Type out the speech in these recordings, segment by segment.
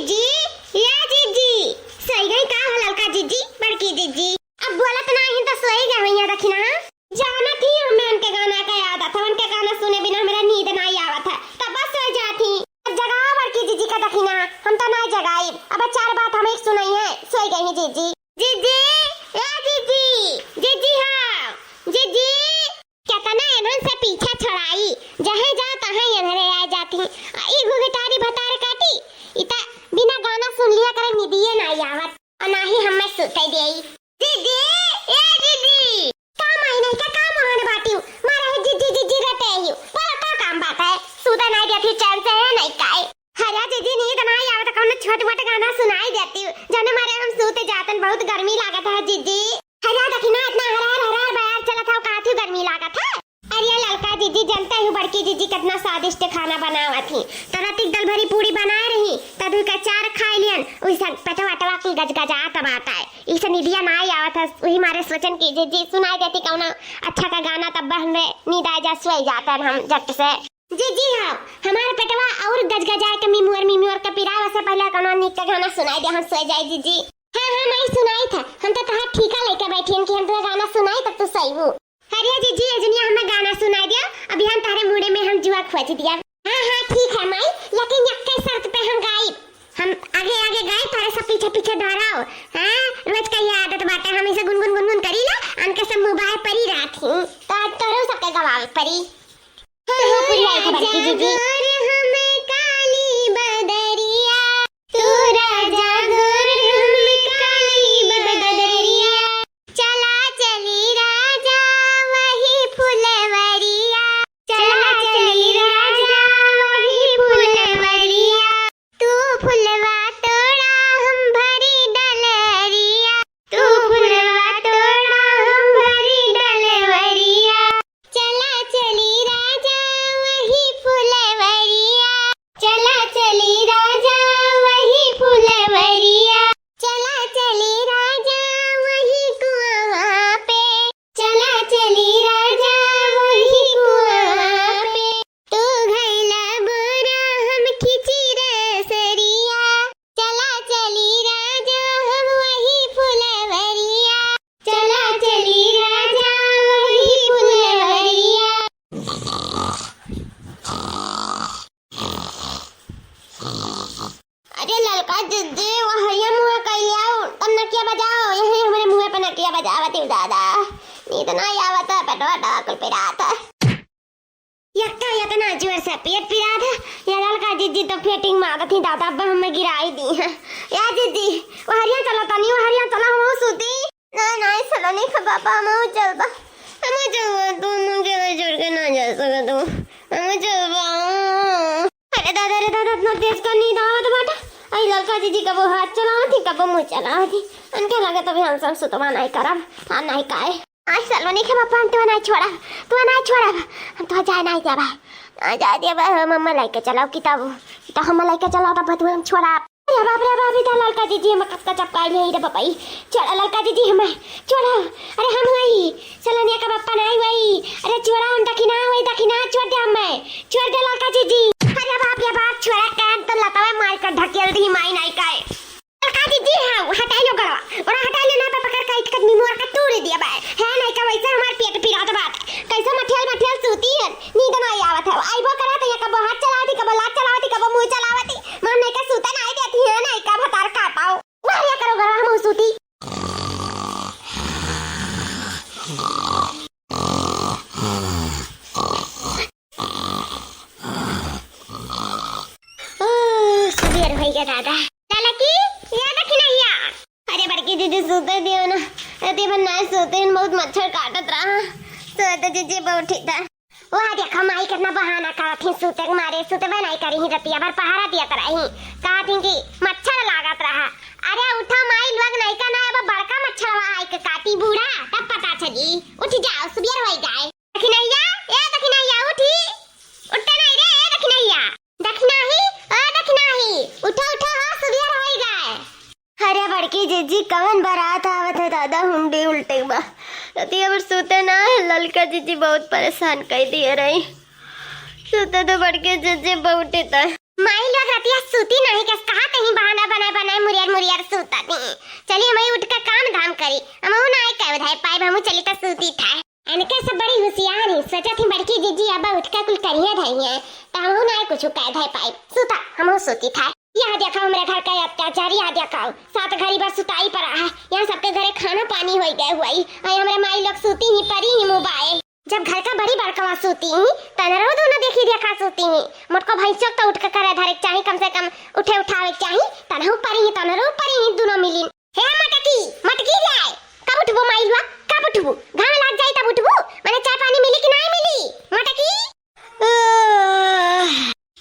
जीजी, या जीजी, सोई गई का हो ललका जीजी, बड़की जीजी। अब बोलत नहीं तो सोई गई भैया दखिना। जाना थी हमें उनके गाना का याद आता, उनके गाना सुने बिना मेरा नींद नहीं आवत है, तब बस सो जाती। जगाओ बड़की जीजी का दखिना, हम तो नहीं जगाई। अब चार बात हमें सुनाई है, सोई गई है जीजी। जीजी, या जीजी, जीजी हाँ, जीजी। क्या करना है इन्होंने से पीछा छड़ाई, जहाँ जाओ तहाँ इन्हें आ जाती। ई घुघटारी भतार काटी, इता बिना गाना सुन लिया करे निदिये नहीं आवत, और ना ही हमें सुते देई। दीदी, ए दीदी, काम आई नहीं का काम होने बाटी हूँ, मारा है जीजी जीजी रटे हूँ, पर का काम बात है, सुते नहीं देती चैन से है नहीं काए। हरा जीजी नींद नहीं आवत, कौन छोटे मोटे गाना सुनाई देती हूँ, जाने मारे हम सोते जातन, बहुत गर्मी लागत है जीजी। हरा दखिना इतना हरा बयार चला था, काफी गर्मी लागत है। अरे ललका जीजी जानते हो बड़की जीजी कितना स्वादिष्ट खाना बनावा थी, तरह दल भरी पूरी बनाए रही, तब का चार खाई लियन, उसे पटवा की गजगजात आता है, इसे निदिया ना आवा था। वही मारे सोचन की जीजी सुनाई देती कौना अच्छा का गाना, तब हमें नींद आ जा, सोई जाता हम झट से। जीजी हाँ, हमारे पेटवा और गजगजाए के मिमुअर का पिरावा से पहले कौन नीक का गाना सुनाई दे, हम सो जाए जीजी। हाँ मैं सुनाई था, हम तो तहां ठीका लेके बैठी कि हम तो गाना सुनाई तब तो सही हूँ। हरिया जीजी एजनिया हमें गाना सुनाई दिया, अभी हम तारे मुड़े में हम जुआ खोज दिया। हाँ ठीक है माई, लेकिन यक्के शर्त पे हम गाई, हम आगे आगे गाए, तारे सब पीछे पीछे दोहराओ। हाँ रोज का ये आदत बाटे, हम इसे गुनगुन करी ना, उनके सब मुबाह परी रात ही, तो आज तोरो सबके गवावे परी। हाँ पूरी आई खबर की जीजी। हमें काली बदरिया, तू राजा गोर हमें काली बदरिया, चला चली राजा वही फुलवरिया, चला चली राजा वही फुलवरिया, तू फुलवा तोड़ा हम भरी डलरिया, तू फुलवा तोड़ा हम भरी डलरिया, चला चली राजा वही फुलवरिया, चला चली राजा वही फुलवरिया, चला चली राजा वही कुआं पे, चला चली राजा वही कुआं पे, तू घैला बोरा हम खिची रसरिया, चला चली राजा हम वही फुलवरिया, चला चली राजा वही फुलवरिया। अरे ललका जीजी वहिया मुंह कइलिया, तब नकिया बजाओ, यही हमारे मुंह पे नकिया बजावती हूँ दादा, नींद नहीं आवत है, पेटवा डाकल पिरात है, यक्का जोर से पेट पिरात है। या ललका जीजी तो फेटिंग मारत थी दादा, अब हमें गिराई दी है। या जीजी वहरिया चला तनी, वहरिया चला हम सूती। नहीं चलो नहीं खा पापा, हम चलबा, हम चलबा, तू मुझे जोर के ना जा सके, तू हम चलबा। अरे दादा इतना तेज का नींद आवत बाटा, आई ललका जीजी कब हाथ चलावती कब मुंह चलावती, उनके लगे तभी हम सुतवा नहीं करब, हाँ नहीं काए आज चलो नहीं खे पापा, हम तो नहीं छोड़ब, हम तो जाए नहीं देबा, जा देबा, मम्मा लेके चलाओ किताब, तो हम लेके चलाओ तब तो हम छोड़ा। अरे बाप रे इधर ललका जीजी हमें कब चपका लिया रे पापाई, छोड़ा ललका जीजी हमें छोड़ा। अरे हम वही चलनिया का पापा नहीं वही, अरे छोड़ा हम दखिना छोड़ दे, हमें छोड़ दे ललका जीजी। अरे बाप छोड़ा कान तो लतावे मार कर ढकेल दी, माई नहीं काए ललका जीजी। हाँ हटाई लो गड़वा, और हटाई लो ना पे पकड़ काट कर निमोर का तोड़ दिया बा है नहीं का, वैसे हमार पेट पिरात बात कैसे मठियल सूती है, नींद नहीं आवत है, आइबो करा तो कब हाथ चलावती कब लात चलावती कब मुंह चलावती, मन नहीं का सूता नहीं देती है नहीं का भतार काटाओ, मारिया करो गड़ा हम सूती। सुबेर हो गया दादा, ललकी याद रखना। अरे बड़की जीजी सोते दियो ना, अरे बन्ना सोते बहुत मच्छर काटत रहा, सोते जीजी बहुत ठीक था। वहाँ देखा माई कितना बहाना करत थी, सूते मारे सूते नहीं करी ही, रतिया भर पहारा दिया कराही, कहा थी कि मच्छर लागत रहा। अरे उठा माई लोग नहीं का ना, अब बड़का मच्छर आई के काटी बूढ़ा, तब पता चली, उठ जाओ सुबेर हो गए। दखिनैया उठी, उठते नहीं रे, दखिनैया उठो हाँ सुबेर हो गए। अरे बड़की जीजी कवन बारात आवत है दादा, हुंडी उल्टे बा, रतिया भर सोते ना, ललका जीजी बहुत परेशान कर दिए रही, सोते तो बड़के जीजी बहुत माई लोग रतिया सूती नहीं, कहा कहीं बहाना सूता नहीं। चलिए हमें उठ कर काम धाम करी, हम ना कह धाय पाए हम चली तो सूती था। इनके सब बड़ी होशियार है, सोचा थी बड़की जीजी अब उठ कर कुल करिए धाई है तो हम ना कुछ कह धाय पाए सूता हम सूती था। यहाँ देखा हमारे घर का अत्याचार, यहाँ देखा सात घड़ी भर सुताई पड़ा है, यहाँ सबके घरे खाना पानी हो गए हुआ ही हमारे माई लोग सूती ही परी ही मोबाइल। जब घर का बड़ी बड़का सूती ही तनरो दोनों देखी देखा सूती ही मोटको भैंसों तो उठ कर करे धरे चाहे कम से कम उठे उठावे चाहे तनहु परी ही तनरो परी ही दोनों मिली। हे मटकी लाए कब उठबो माई हुआ कब उठबो घाम लग जाए तब उठबो मैंने चाय पानी मिली कि नहीं मिली मटकी।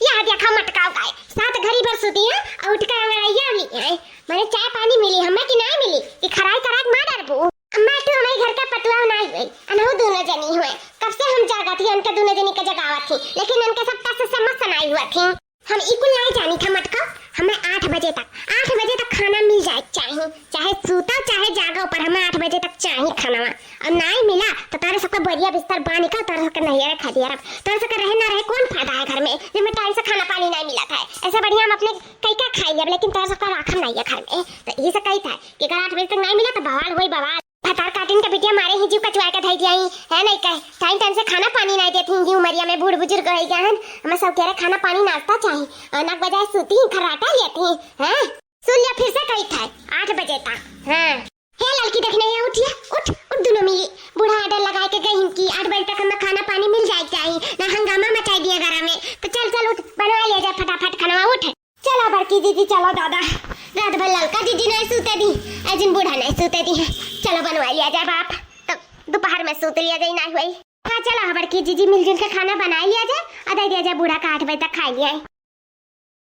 यहाँ देखा मटका गाय सात घड़ी भर सूती है और उठ कर अंगड़ाइया है मैंने चाय पानी मिली हमें कि नहीं मिली कि खराई करात मार डरबो। मैं तो हमारे घर का पतवा नहीं गई अनहु दोनों जनी हुए कब से हम जागा थी उनके दोनों जनी का जगावत थी लेकिन उनके सब से समझ सुनाई हुआ थी। हम इकुल नहीं जानी था मटका हमें 8 बजे तक खाना मिल जाए चाहिए चाहे सूता चाहे जागा पर हमें 8 बजे तक चाहिए खाना और नहीं मिला तो तारे सबका बढ़िया बिस्तर बांध कर तारे सबका नहीं रखा दिया तारे सबका रहे ना रहे कौन फायदा है घर में जब मैं टाइम से खाना पानी नहीं मिला था ऐसा बढ़िया हम अपने कई का खाई लिया लेकिन तारे सबका राखम नहीं है घर में तो ये सब कही था कि अगर 8 बजे तक नहीं मिला तो बवाल हुई बवाल भतार काटिन के बिटिया मारे ही जीव कचवा के धई दिया है नहीं कहे टाइम से खाना पानी नहीं देती जी उमरिया में बूढ़ बुजुर्ग हो गया है हमें सब कह रहे खाना पानी नाश्ता चाहिए और नक बजाय सूती ही खर्राटा लेती हैं सुन लिया फिर से कही था 8 बजे तक। हाँ हे लड़की देखने यहाँ उठिए उठ दोनों मिली बूढ़ा आर्डर लगा के गई कि 8 बजे तक हमें खाना पानी मिल जाए चाहिए ना हंगामा मचाई दिया घर में तो चल उठ बनवा लिया जाए फटाफट खाना उठ चलो बड़की दीदी चलो दादा रात भर लड़का दीदी नहीं सूते दी अजिन बूढ़ा नहीं सूते दी चलो बनवा लिया जाए बाप तो दोपहर में सूत लिया जाए नहीं हुई। हाँ चलो बड़की जीजी मिलजुल के खाना बना लिया जाए और दे दिया जाए बूढ़ा का 8 बजे तक खा लिया है।